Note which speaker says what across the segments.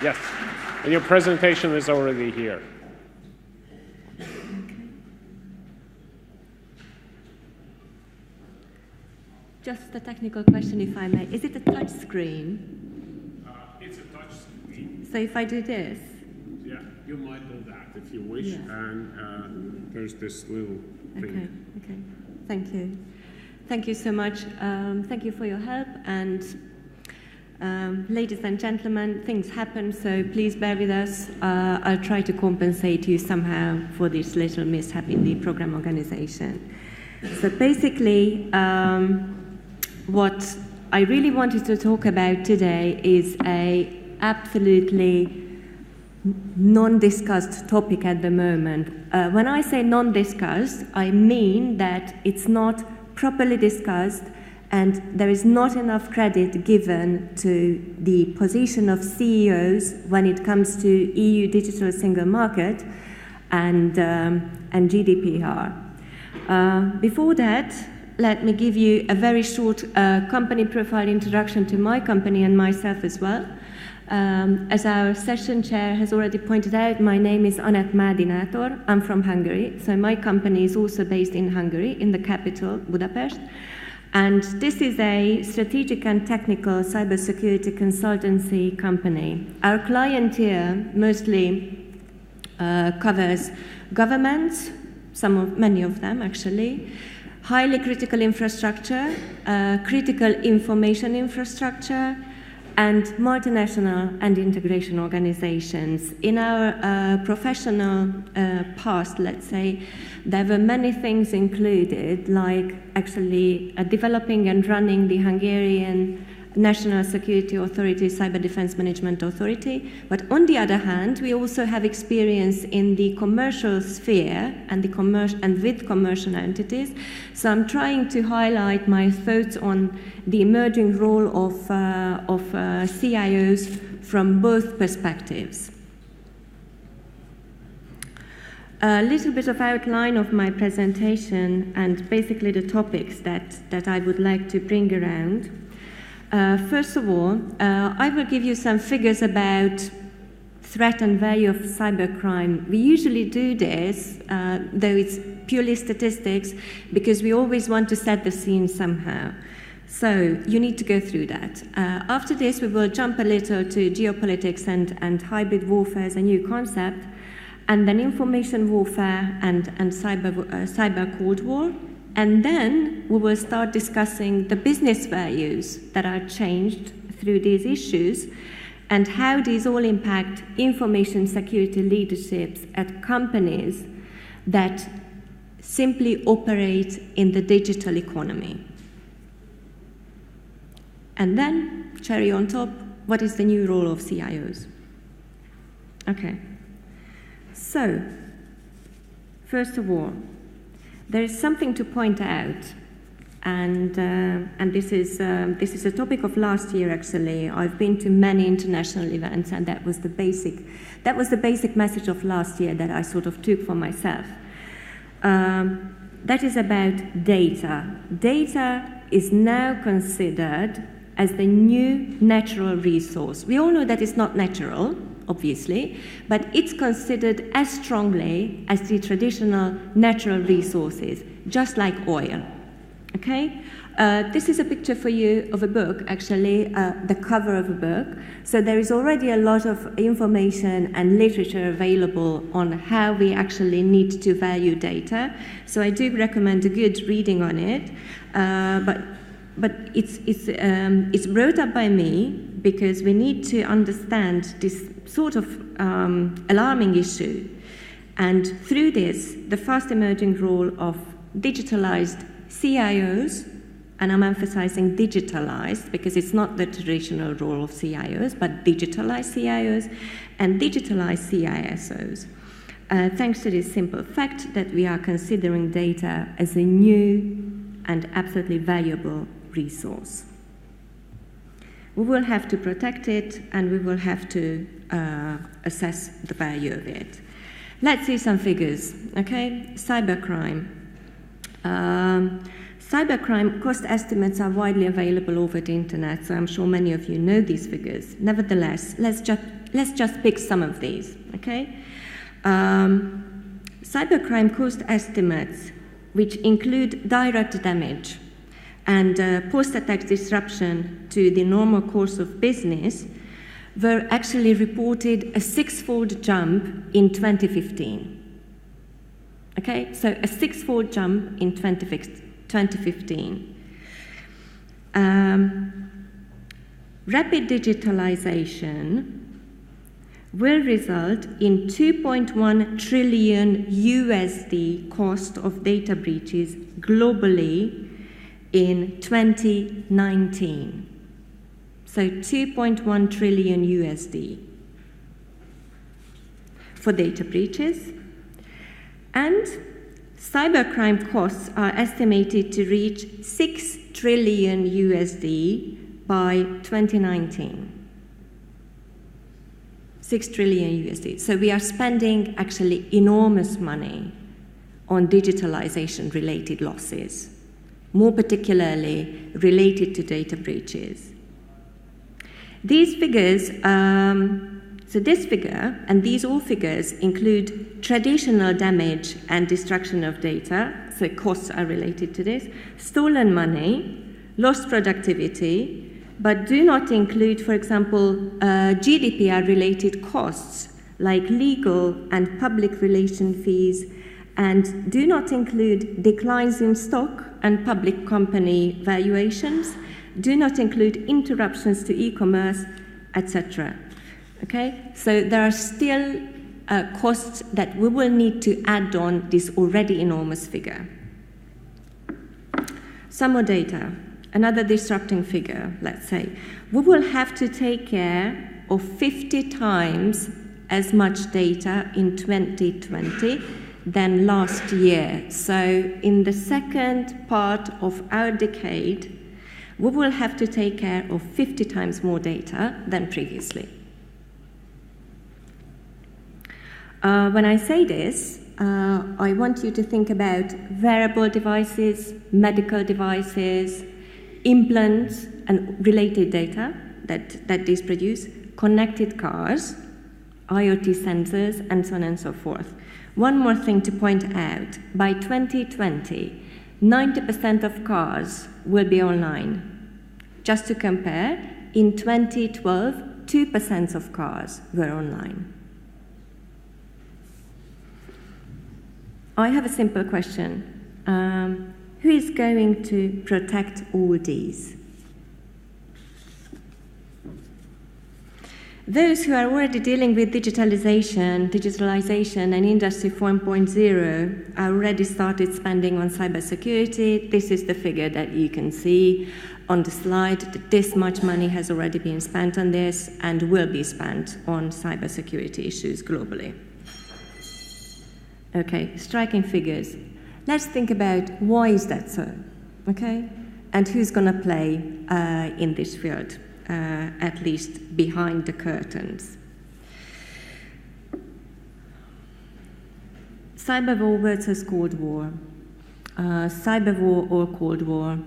Speaker 1: Yes, and your presentation is already here.
Speaker 2: Just a technical question, if I may. Is it a touch screen?
Speaker 1: It's a touch screen.
Speaker 2: So if I do this?
Speaker 1: Yeah, you might do that if you wish. Yeah. And there's this little thing.
Speaker 2: Okay. Thank you. Thank you so much. Thank you for your help. And ladies and gentlemen, things happen, so please bear with us. I'll try to compensate you somehow for this little mishap in the program organization. So basically, what I really wanted to talk about today is a absolutely non-discussed topic at the moment. When I say non-discussed, I mean that it's not properly discussed and there is not enough credit given to the position of CEOs when it comes to EU digital single market and GDPR. Before that, let me give you a very short company profile introduction to my company and myself as well. As our session chair has already pointed out, my name is Anett Madi-Nator. I'm from Hungary, so my company is also based in Hungary, in the capital, Budapest. And this is a strategic and technical cybersecurity consultancy company. Our clientele mostly covers governments, many of them actually, highly critical infrastructure, critical information infrastructure, and multinational and integration organizations. In our professional past, let's say, there were many things included, like actually developing and running the Hungarian National Security Authority, Cyber Defense Management Authority. But on the other hand, we also have experience in the commercial sphere and with commercial entities. So I'm trying to highlight my thoughts on the emerging role of CIOs from both perspectives. A little bit of outline of my presentation and basically the topics that I would like to bring around. First of all, I will give you some figures about threat and value of cybercrime. We usually do this, though it's purely statistics, because we always want to set the scene somehow. So you need to go through that. After this, we will jump a little to geopolitics and hybrid warfare as a new concept, and then information warfare and cyber Cold War. And then we will start discussing the business values that are changed through these issues and how these all impact information security leaderships at companies that simply operate in the digital economy. And then, cherry on top, what is the new role of CIOs? Okay. So, first of all, there is something to point out, and this is a topic of last year. Actually, I've been to many international events, and that was the basic message of last year that I sort of took for myself. That is about data. Data is now considered as the new natural resource. We all know that it's not natural, obviously, but it's considered as strongly as the traditional natural resources, just like oil. Okay? This is a picture for you of a book, actually, the cover of a book. So there is already a lot of information and literature available on how we actually need to value data. So I do recommend a good reading on it. But it's brought up by me because we need to understand this sort of alarming issue. And through this, the fast emerging role of digitalized CIOs, and I'm emphasizing digitalized because it's not the traditional role of CIOs, but digitalized CIOs and digitalized CISOs. Thanks to this simple fact that we are considering data as a new and absolutely valuable resource. We will have to protect it, and we will have to assess the value of it. Let's see some figures, okay? Cybercrime. Cybercrime cost estimates are widely available over the internet, so I'm sure many of you know these figures. Nevertheless, let's let's just pick some of these, okay? Cybercrime cost estimates, which include direct damage and post-attack disruption to the normal course of business, were actually reported a 6-fold jump in 2015. Okay, so a 6-fold jump in 2015. Rapid digitalization will result in 2.1 trillion USD cost of data breaches globally in 2019. So 2.1 trillion USD for data breaches. And cybercrime costs are estimated to reach 6 trillion USD by 2019. 6 trillion USD. So we are spending actually enormous money on digitalization related losses, more particularly related to data breaches. These figures, so this figure and these all figures include traditional damage and destruction of data, so costs are related to this, stolen money, lost productivity, but do not include, for example, GDPR-related costs like legal and public relation fees, and do not include declines in stock and public company valuations, do not include interruptions to e-commerce, etc. Okay, so there are still costs that we will need to add on this already enormous figure. Some more data. Another disrupting figure, let's say. We will have to take care of 50 times as much data in 2020 than last year. So in the second part of our decade, we will have to take care of 50 times more data than previously. When I say this, I want you to think about wearable devices, medical devices, implants and related data that these produce, connected cars, IoT sensors, and so on and so forth. One more thing to point out, by 2020, 90% of cars will be online. Just to compare, in 2012, 2% of cars were online. I have a simple question. Who is going to protect all these? Those who are already dealing with digitalization and Industry 4.0 already started spending on cybersecurity. This is the figure that you can see on the slide. This much money has already been spent on this and will be spent on cybersecurity issues globally. Okay, striking figures. Let's think about why is that so, okay? And who's going to play in this field, at least behind the curtains. Cyber war versus Cold War, cyber war or Cold War,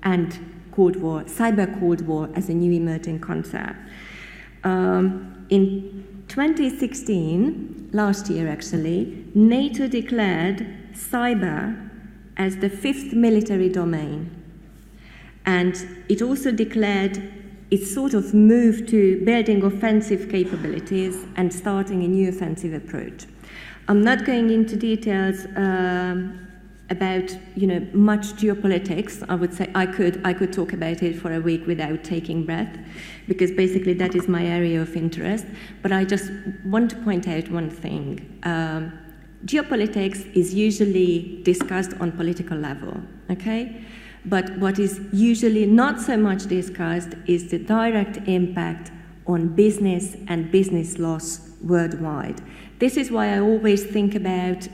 Speaker 2: and Cold War, cyber Cold War as a new emerging concept. In 2016, last year actually, NATO declared cyber as the 5th military domain. And it also declared its sort of move to building offensive capabilities and starting a new offensive approach. I'm not going into details about much geopolitics. I would say I could talk about it for a week without taking breath, because basically that is my area of interest. But I just want to point out one thing. Geopolitics is usually discussed on political level, okay? But what is usually not so much discussed is the direct impact on business and business loss worldwide. This is why I always think about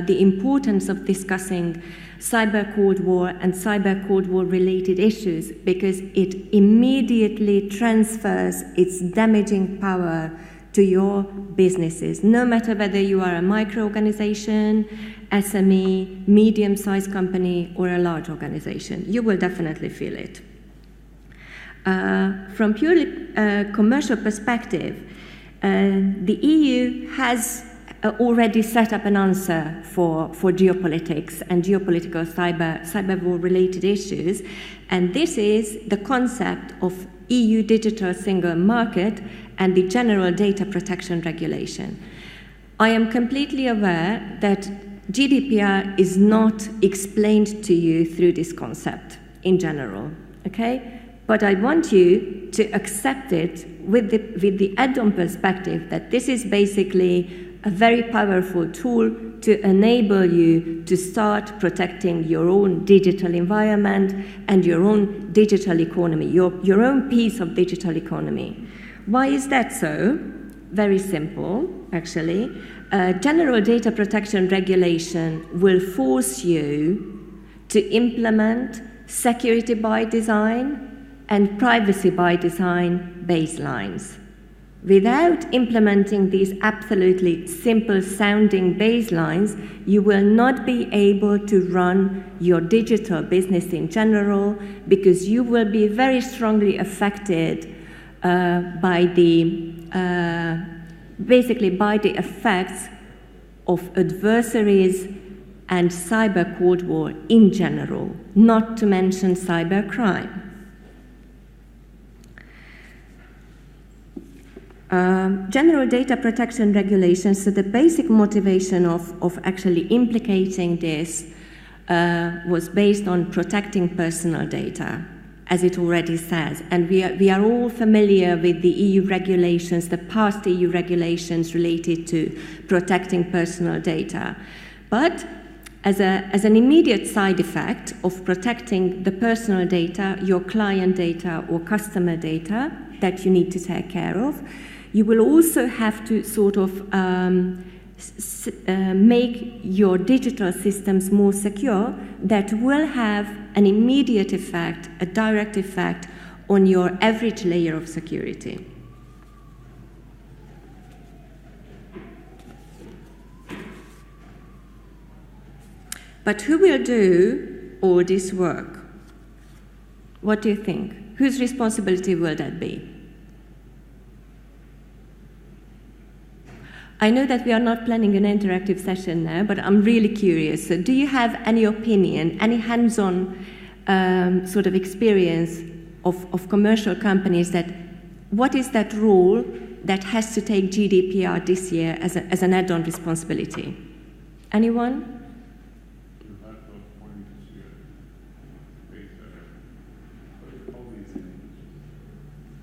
Speaker 2: the importance of discussing cyber Cold War and cyber Cold War related issues, because it immediately transfers its damaging power to your businesses, no matter whether you are a micro organization, SME, medium-sized company, or a large organization. You will definitely feel it. From purely commercial perspective, The EU has already set up an answer for geopolitics and geopolitical cyber war-related issues, and this is the concept of EU digital single market and the General Data Protection Regulation. I am completely aware that GDPR is not explained to you through this concept in general, okay? But I want you to accept it with the add-on perspective that this is basically a very powerful tool to enable you to start protecting your own digital environment and your own digital economy, your own piece of digital economy. Why is that so? Very simple, actually. General Data Protection Regulation will force you to implement security by design and privacy by design baselines. Without implementing these absolutely simple sounding baselines, you will not be able to run your digital business in general, because you will be very strongly affected by the effects of adversaries and cyber Cold War in general, not to mention cybercrime. General Data Protection Regulation, so the basic motivation of actually implicating this was based on protecting personal data, as it already says. And we are all familiar with the EU regulations, the past EU regulations related to protecting personal data. But as an immediate side effect of protecting the personal data, your client data or customer data that you need to take care of, you will also have to sort of make your digital systems more secure. That will have an immediate effect, a direct effect on your average layer of security. But who will do all this work? What do you think? Whose responsibility will that be? I know that we are not planning an interactive session now, but I'm really curious. So do you have any opinion, any hands-on sort of experience of commercial companies that what is that role that has to take GDPR this year as an add-on responsibility? Anyone?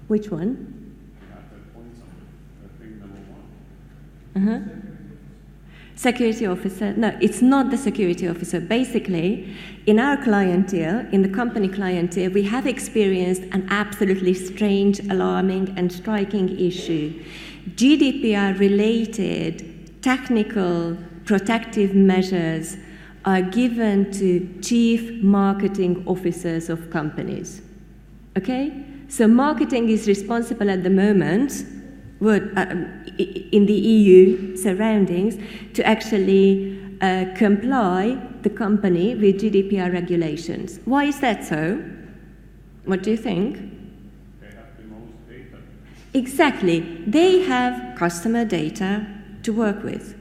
Speaker 2: Which one? Security officer. No, it's not the security officer. Basically, in our clientele, in the company clientele, we have experienced an absolutely strange, alarming, and striking issue. GDPR-related technical protective measures are given to chief marketing officers of companies. Okay? So marketing is responsible at the moment in the EU surroundings to actually comply the company with GDPR regulations. Why is that so? What do you think?
Speaker 1: They have the most data.
Speaker 2: Exactly. They have customer data to work with.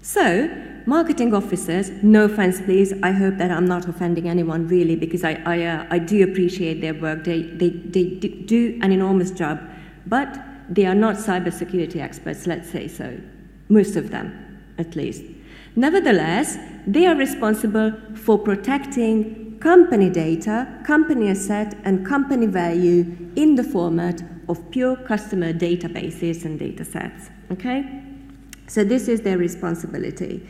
Speaker 2: So, marketing officers, no offense please, I hope that I'm not offending anyone really, because I do appreciate their work. They do an enormous job, but they are not cybersecurity experts, let's say so. Most of them, at least. Nevertheless, they are responsible for protecting company data, company asset, and company value in the format of pure customer databases and data sets, okay? So this is their responsibility.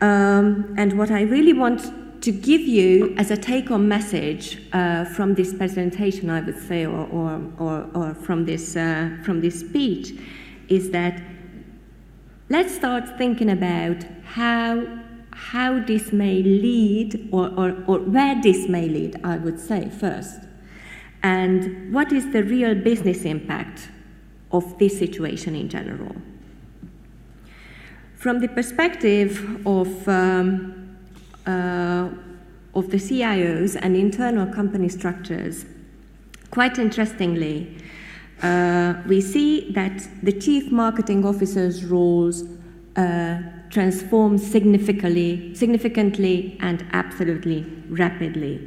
Speaker 2: And what I really want to give you as a take-home message from this presentation, I would say, or from this speech, is that let's start thinking about how this may lead, or where this may lead, I would say, first. And what is the real business impact of this situation in general? From the perspective of the CIOs and internal company structures, quite interestingly, we see that the chief marketing officer's roles transform significantly and absolutely rapidly.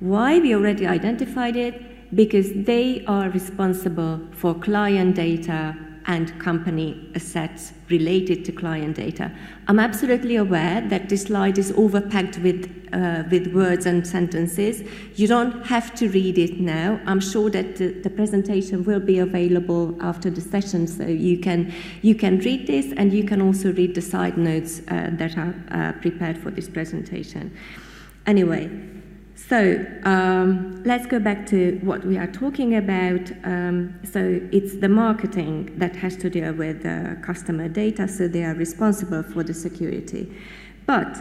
Speaker 2: Why? We already identified it, because they are responsible for client data and company assets related to client data. I'm absolutely aware that this slide is overpacked with words and sentences. You don't have to read it now. I'm sure that the presentation will be available after the session, so you can read this, and you can also read the side notes that are prepared for this presentation. Anyway, so let's go back to what we are talking about. So it's the marketing that has to deal with customer data, so they are responsible for the security. But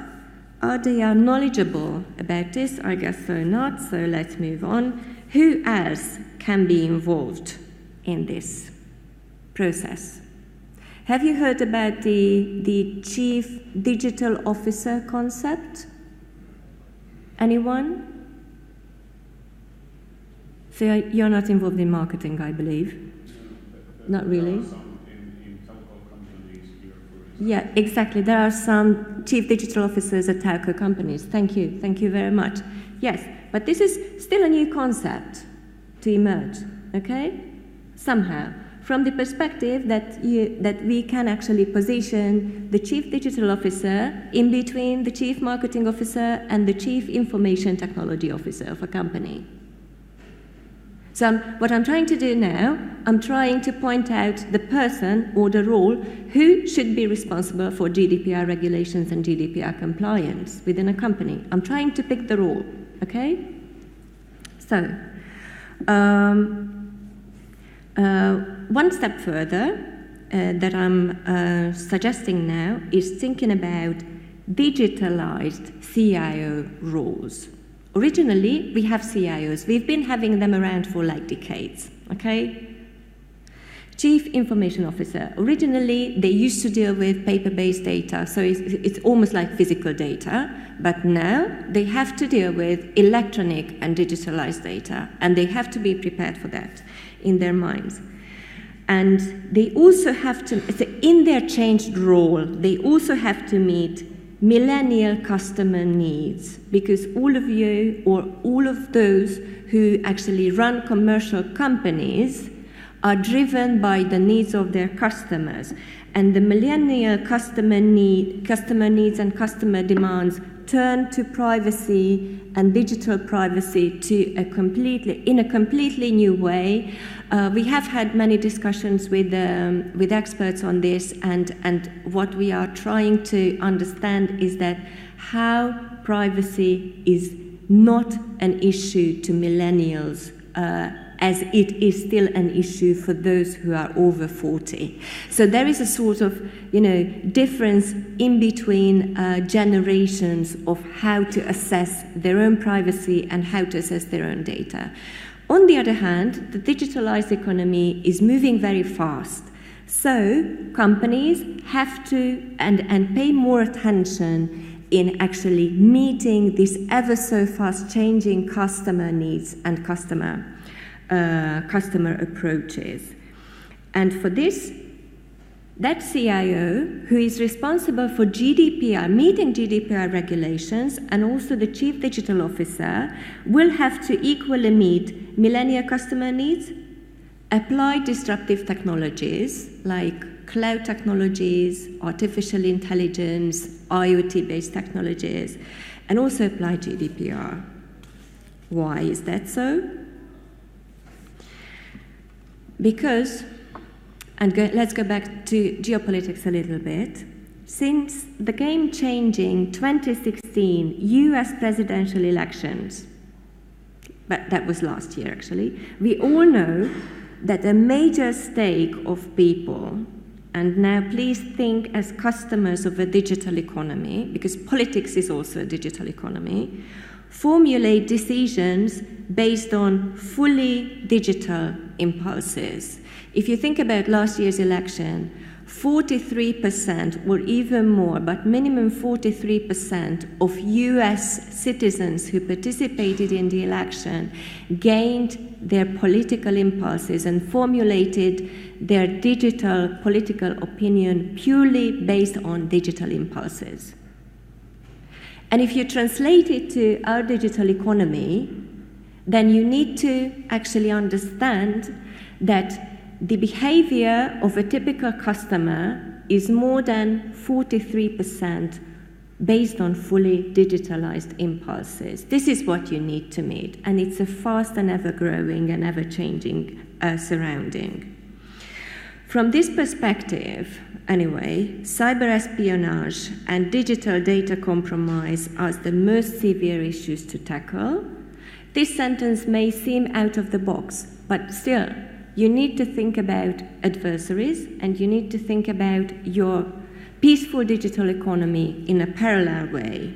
Speaker 2: are they knowledgeable about this? I guess so not, so let's move on. Who else can be involved in this process? Have you heard about the Chief Digital Officer concept? Anyone? So you're not involved in marketing, I believe? Not really?
Speaker 1: There are some in telco companies here, for example.
Speaker 2: Yeah, exactly. There are some chief digital officers at telco companies. Thank you very much. Yes, but this is still a new concept to emerge, okay? Somehow, from the perspective that we can actually position the chief digital officer in between the chief marketing officer and the chief information technology officer of a company. So what I'm trying to do now, I'm trying to point out the person or the role who should be responsible for GDPR regulations and GDPR compliance within a company. I'm trying to pick the role, okay? So, one step further that I'm suggesting now is thinking about digitalized CIO roles. Originally, we have CIOs. We've been having them around for like decades, okay? Chief Information Officer. Originally, they used to deal with paper-based data, so it's almost like physical data, but now they have to deal with electronic and digitalized data, and they have to be prepared for that in their minds. And they also have to, in their changed role, they also have to meet millennial customer needs, because all of you, or all of those who actually run commercial companies, are driven by the needs of their customers. And the millennial customer needs and customer demands turn to privacy and digital privacy in a completely new way. We have had many discussions with experts on this, and what we are trying to understand is that how privacy is not an issue to millennials, as it is still an issue for those who are over 40. So there is a sort of, difference in between generations of how to assess their own privacy and how to assess their own data. On the other hand, the digitalized economy is moving very fast. So companies have to and pay more attention in actually meeting these ever so fast changing customer needs and customer approaches. And for this, that CIO, who is responsible for GDPR, meeting GDPR regulations, and also the Chief Digital Officer, will have to equally meet millennial customer needs, apply disruptive technologies like cloud technologies, artificial intelligence, IoT-based technologies, and also apply GDPR. Why is that so? Because, let's go back to geopolitics a little bit. Since the game-changing 2016 US presidential elections, but that was last year actually, we all know that a major stake of people, and now please think as customers of a digital economy, because politics is also a digital economy, formulate decisions based on fully digital impulses. If you think about last year's election, 43% or even more, but minimum 43% of US citizens who participated in the election gained their political impulses and formulated their digital political opinion purely based on digital impulses. And if you translate it to our digital economy, then you need to actually understand that the behavior of a typical customer is more than 43% based on fully digitalized impulses. This is what you need to meet, and it's a fast and ever-growing and ever-changing surrounding. From this perspective, anyway, cyber espionage and digital data compromise are the most severe issues to tackle. This sentence may seem out of the box, but still, you need to think about adversaries, and you need to think about your peaceful digital economy in a parallel way.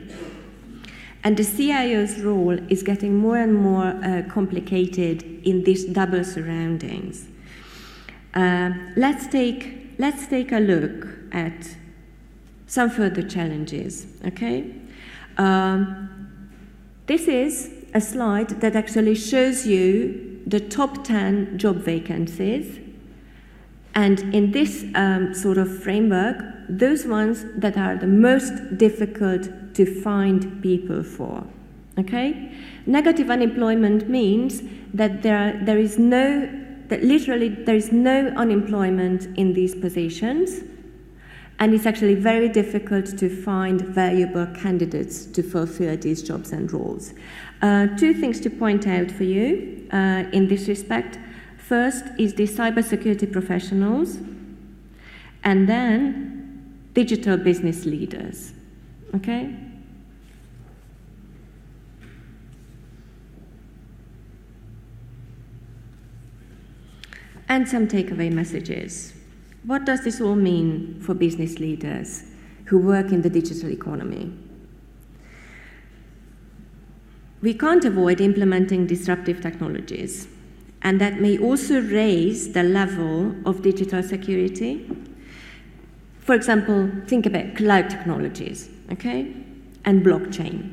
Speaker 2: And the CIO's role is getting more and more complicated in these double surroundings. Let's take a look at some further challenges, okay? This is a slide that actually shows you the top 10 job vacancies, and in this sort of framework, those ones that are the most difficult to find people for, okay? Negative unemployment means that there is no unemployment in these positions, and it's actually very difficult to find valuable candidates to fulfill these jobs and roles. Two things to point out for you in this respect. First is the cybersecurity professionals, and then digital business leaders, okay? And some takeaway messages. What does this all mean for business leaders who work in the digital economy? We can't avoid implementing disruptive technologies, and that may also raise the level of digital security. For example, think about cloud technologies, okay, and blockchain.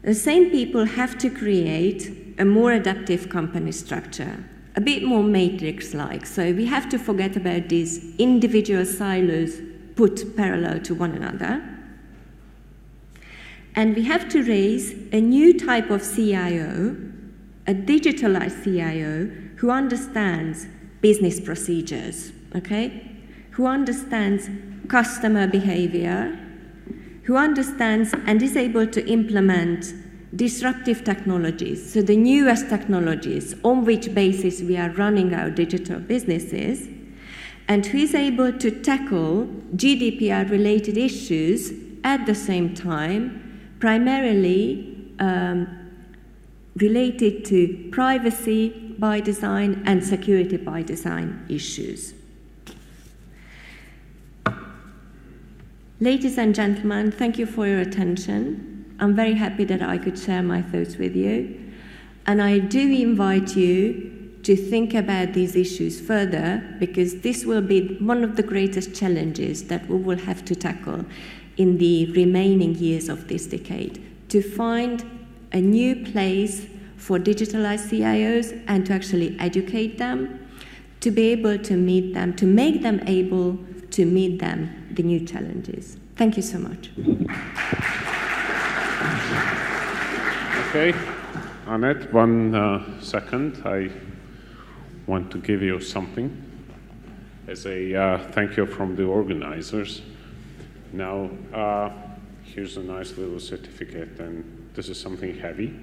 Speaker 2: The same people have to create a more adaptive company structure, a bit more matrix-like. So we have to forget about these individual silos put parallel to one another. And we have to raise a new type of CIO, a digitalized CIO, who understands business procedures, okay? Who understands customer behavior, who understands and is able to implement disruptive technologies, so the newest technologies on which basis we are running our digital businesses, and who is able to tackle GDPR-related issues at the same time, primarily related to privacy by design and security by design issues. Ladies and gentlemen, thank you for your attention. I'm very happy that I could share my thoughts with you. And I do invite you to think about these issues further, because this will be one of the greatest challenges that we will have to tackle in the remaining years of this decade, to find a new place for digitalized CIOs and to actually educate them, to be able to meet them, to make them able to meet them, the new challenges. Thank you so much.
Speaker 1: Okay, Anett, 1 second. I want to give you something as a thank you from the organizers. Now, here's a nice little certificate, and this is something heavy.